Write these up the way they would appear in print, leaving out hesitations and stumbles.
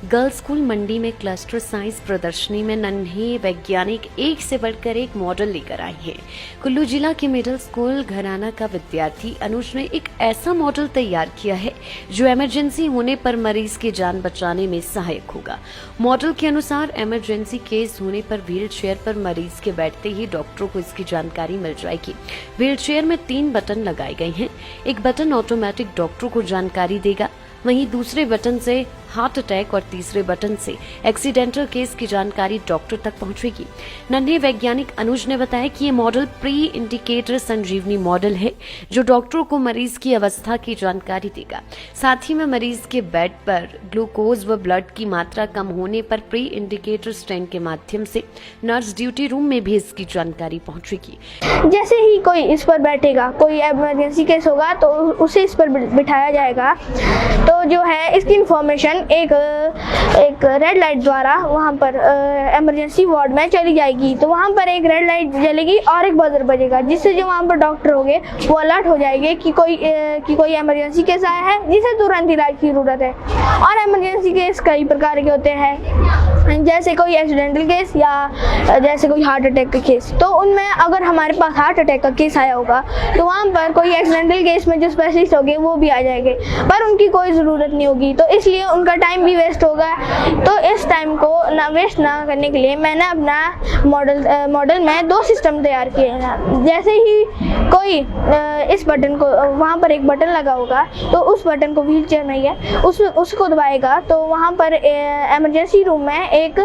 Girls school मंडी में cluster science प्रदर्शनी में नन्हे वैज्ञानिक एक से बढ़कर एक मॉडल लेकर आए हैं। कुल्लू जिला के मिडिल स्कूल घराना का विद्यार्थी अनुज ने एक ऐसा मॉडल तैयार किया है जो इमरजेंसी होने पर मरीज की जान बचाने में सहायक होगा। मॉडल के अनुसार इमरजेंसी केस होने पर व्हील चेयर पर मरीज के बैठते ही डॉक्टरों को इसकी जानकारी मिल जाएगी। व्हील चेयर में 3 बटन लगाए गए हैं। एक बटन ऑटोमेटिक डॉक्टरों को जानकारी देगा, वहीं दूसरे बटन से हार्ट अटैक और तीसरे बटन से एक्सीडेंटल केस की जानकारी डॉक्टर तक पहुंचेगी। नन्हे वैज्ञानिक अनुज ने बताया कि ये मॉडल प्री इंडिकेटर संजीवनी मॉडल है जो डॉक्टरों को मरीज की अवस्था की जानकारी देगा। साथ ही में मरीज के बेड पर ग्लूकोज व ब्लड की मात्रा कम होने पर प्री इंडिकेटर स्टैंड के माध्यम से नर्स ड्यूटी रूम में भी इसकी जानकारी पहुंचेगी। जैसे ही कोई इस पर बैठेगा, कोई इमरजेंसी केस होगा तो उसे इस पर बिठाया जाएगा, तो जो है इसकी इंफॉर्मेशन एक रेड लाइट द्वारा वहाँ पर इमरजेंसी वार्ड में चली जाएगी। तो वहाँ पर एक रेड लाइट जलेगी और एक बजर बजेगा, जिससे जो वहाँ पर डॉक्टर होंगे वो अलर्ट हो जाएंगे कि कोई इमरजेंसी केस आया है जिसे तुरंत इलाज की जरूरत है। और इमरजेंसी केस कई प्रकार के होते हैं, जैसे कोई एक्सीडेंटल केस या जैसे कोई हार्ट अटैक का केस। तो उनमें अगर हमारे पास हार्ट अटैक का केस आया होगा तो वहाँ पर कोई एक्सीडेंटल केस में जो स्पेशलिस्ट होंगे वो भी आ जाएंगे, पर उनकी कोई ज़रूरत नहीं होगी, तो इसलिए उनका टाइम भी वेस्ट होगा। तो इस टाइम को वेस्ट ना करने के लिए मैंने अपना मॉडल में 2 सिस्टम तैयार किए हैं। जैसे ही कोई इस बटन को, वहाँ पर एक बटन लगा होगा तो उस बटन को व्हील चेयर नहीं है उसको दबाएगा तो वहाँ पर इमरजेंसी रूम में एक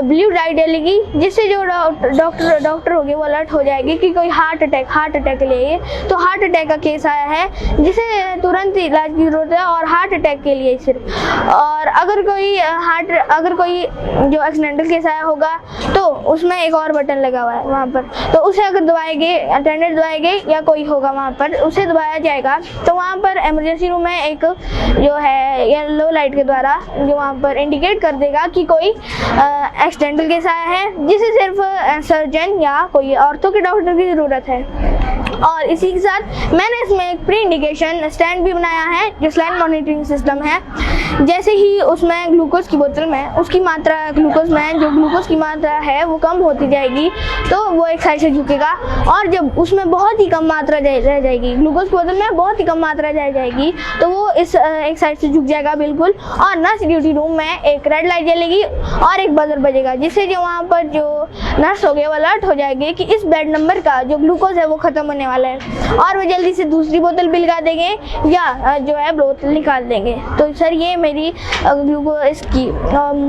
ब्लू लाइट जलेगी, जिससे जो डॉक्टर होंगे वो अलर्ट हो जाएगी कि कोई हार्ट अटैक के लिए तो हार्ट अटैक का केस आया है जिसे तुरंत इलाज की जरूरत है और हार्ट अटैक के लिए सिर्फ। और अगर कोई जो एक्सीडेंटल केस आया होगा तो उसमें एक और बटन लगा हुआ है वहाँ पर, तो उसे अगर दबाएंगे, अटेंडेंट दबाएंगे या कोई होगा वहाँ पर, उसे दबाया जाएगा तो वहाँ पर इमरजेंसी रूम में एक जो है येलो लाइट के द्वारा जो वहाँ पर इंडिकेट कर देगा कि कोई एक्सीडेंटल केस आया है जिसे सिर्फ सर्जन या कोई ऑर्थो के डॉक्टर की ज़रूरत है। और इसी के साथ मैंने इसमें एक प्री इंडिकेशन स्टैंड भी बनाया है जो स्लाइड मॉनिटरिंग सिस्टम है। जैसे ही उसमें ग्लूकोज की बोतल में उसकी मात्रा ग्लूकोज की मात्रा है वो कम होती जाएगी तो वो एक साइड से झुकेगा, और जब उसमें बहुत ही कम मात्रा रह जाएगी, ग्लूकोज की बोतल में बहुत ही कम मात्रा रह जाएगी तो वो इस एक साइड से झुक जाएगा बिल्कुल। और नर्स ड्यूटी रूम में एक रेड लाइट जलेगी और एक बजर बजेगा, जिससे जो वहाँ पर जो नर्स हो गए वो अलर्ट हो जाएंगे कि इस बेड नंबर का जो ग्लूकोज है वो खत्म होने वाला है, और वो जल्दी से दूसरी बोतल भी लगा देंगे या जो है बोतल निकाल देंगे। तो सर ये मेरी ग्लूकोज की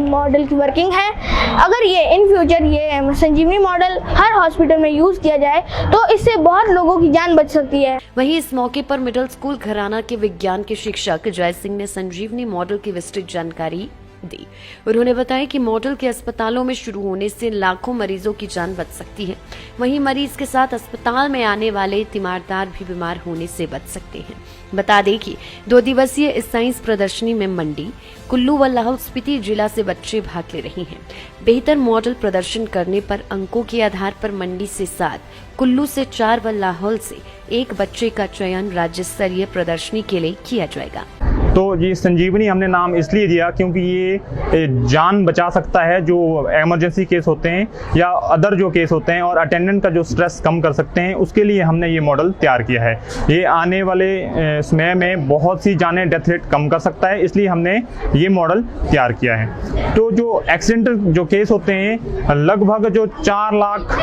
मॉडल की वर्किंग है। अगर ये इन फ्यूचर ये संजीवनी मॉडल हर हॉस्पिटल में यूज किया जाए तो इससे बहुत लोगों की जान बच सकती है। वहीं इस मौके पर मिडिल स्कूल घराना के विज्ञान के शिक्षक जय सिंह ने संजीवनी मॉडल की विस्तृत जानकारी दी। उन्होंने बताया कि मॉडल के अस्पतालों में शुरू होने से लाखों मरीजों की जान बच सकती है। वहीं मरीज के साथ अस्पताल में आने वाले तीमारदार भी बीमार होने से बच सकते हैं। बता दें कि 2 दिवसीय इस साइंस प्रदर्शनी में मंडी, कुल्लू व लाहौल स्पीति जिला से बच्चे भाग ले रहे हैं। बेहतर मॉडल प्रदर्शन करने पर अंकों के आधार पर मंडी से 7, कुल्लू से 4 व लाहौल से 1 बच्चे का चयन राज्य स्तरीय प्रदर्शनी के लिए किया जाएगा। तो ये संजीवनी हमने नाम इसलिए दिया क्योंकि ये जान बचा सकता है जो इमरजेंसी केस होते हैं या अदर जो केस होते हैं, और अटेंडेंट का जो स्ट्रेस कम कर सकते हैं, उसके लिए हमने ये मॉडल तैयार किया है। ये आने वाले समय में बहुत सी जानें, डेथ रेट कम कर सकता है, इसलिए हमने ये मॉडल तैयार किया है। तो जो एक्सीडेंटल जो केस होते हैं, लगभग जो 4 लाख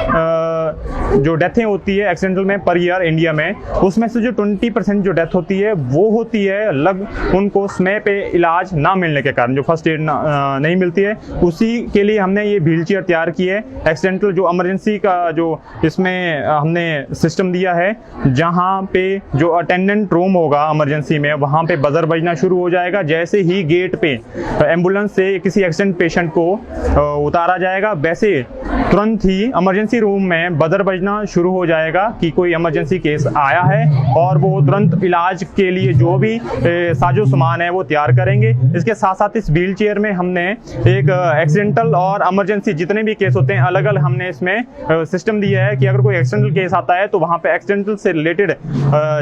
जो डेथें होती है एक्सीडेंटल में पर ईयर इंडिया में, उसमें से जो 20% जो डेथ होती है वो होती है उनको समय पे इलाज ना मिलने के कारण, जो फर्स्ट एड नहीं मिलती है, उसी के लिए हमने ये व्हील चेयर तैयार की है। एक्सीडेंटल जो इमरजेंसी का जो इसमें हमने सिस्टम दिया है, जहाँ पे जो अटेंडेंट रूम होगा इमरजेंसी में, वहाँ पे बजर बजना शुरू हो जाएगा। जैसे ही गेट पे एम्बुलेंस से किसी एक्सीडेंट पेशेंट को उतारा जाएगा, वैसे तुरंत ही इमरजेंसी रूम में बजर बजना शुरू हो जाएगा कि कोई इमरजेंसी केस आया है, और वो तुरंत इलाज के लिए जो भी साजो सामान है वो तैयार करेंगे। इसके साथ साथ इस व्हील चेयर में हमने एक एक्सीडेंटल और इमरजेंसी जितने भी केस होते हैं अलग अलग हमने इसमें सिस्टम दिया है कि अगर कोई एक्सीडेंटल केस आता है तो वहाँ पे एक्सीडेंटल से रिलेटेड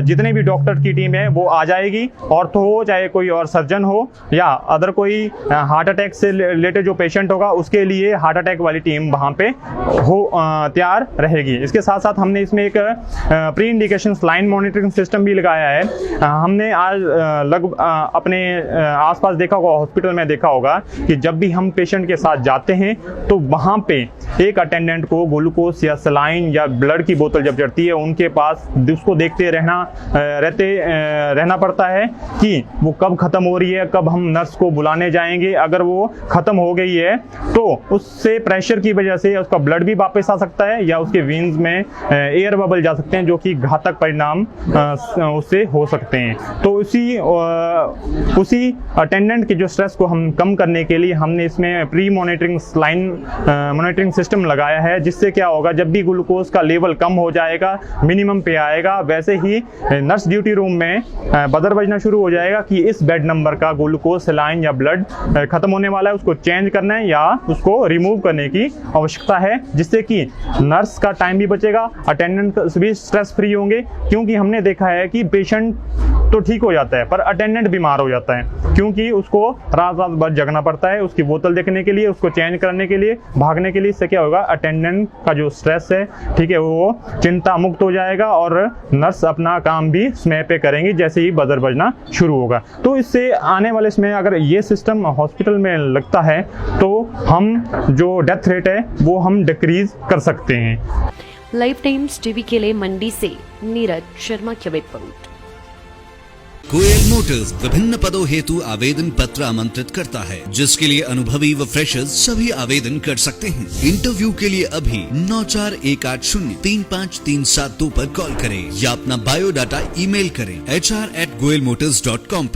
जितने भी डॉक्टर की टीम है वो आ जाएगी, ऑर्थो हो चाहे कोई और सर्जन हो या अदर कोई हार्ट अटैक से रिलेटेड जो पेशेंट होगा उसके लिए हार्ट अटैक वाली टीम वहाँ पे तैयार रहेगी। इसके साथ साथ हमने इसमें एक pre indication line monitoring system भी लगाया है। हमने आज अपने आसपास देखा होगा, हॉस्पिटल में देखा होगा कि जब भी हम पेशेंट के साथ जाते हैं तो वहाँ पे एक अटेंडेंट को ग्लूकोज या सलाइन या ब्लड की बोतल जब चढ़ती है उनके पास उसको देखते रहना पड़ता है कि वो कब खत्म हो रही है, कब हम नर्स को बुलाने जाएंगे। अगर वो खत्म हो गई है तो उससे प्रेशर की वजह से उसका ब्लड भी वापस आ सकता है या उसके वेन्स में एयर बबल जा सकते हैं जो कि घातक परिणाम उससे हो सकते हैं। तो उसी अटेंडेंट के जो स्ट्रेस को हम कम करने के लिए हमने इसमें pre monitoring line monitoring system लगाया है, जिससे क्या होगा जब भी ग्लूकोज का लेवल कम हो जाएगा, मिनिमम पे आएगा, वैसे ही नर्स ड्यूटी रूम में बजर बजना शुरू हो जाएगा कि इस बेड नंबर का ग्लूकोज सलाइन या ब्लड खत्म होने वाला है, उसको चेंज करना है या उसको रिमूव करने की आवश्यकता है, जिससे कि नर्स का टाइम भी बचेगा, अटेंडेंट भी स्ट्रेस फ्री होंगे। क्योंकि हमने देखा है कि पेशेंट तो ठीक हो जाता है पर अटेंडेंट बीमार हो जाता है क्योंकि उसको रात रात भर जगना पड़ता है उसकी बोतल देखने के लिए, उसको चेंज करने के लिए, भागने के लिए। इससे क्या होगा, अटेंडेंट का जो स्ट्रेस है ठीक है वो चिंता मुक्त हो जाएगा और नर्स अपना काम भी समय पे करेंगी जैसे ही बजर बजना शुरू होगा। तो इससे आने वाले इसमें अगर ये सिस्टम हॉस्पिटल में लगता है तो हम जो डेथ रेट है वो हम डिक्रीज कर सकते हैं। लाइव टाइम्स टीवी के लिए मंडी से नीरज शर्मा की रिपोर्ट। गोयल मोटर्स विभिन्न पदों हेतु आवेदन पत्र आमंत्रित करता है, जिसके लिए अनुभवी व फ्रेशर्स सभी आवेदन कर सकते हैं। इंटरव्यू के लिए अभी 9418035372 पर कॉल करें या अपना बायोडाटा ईमेल करें hr@goyalmotors.com पर।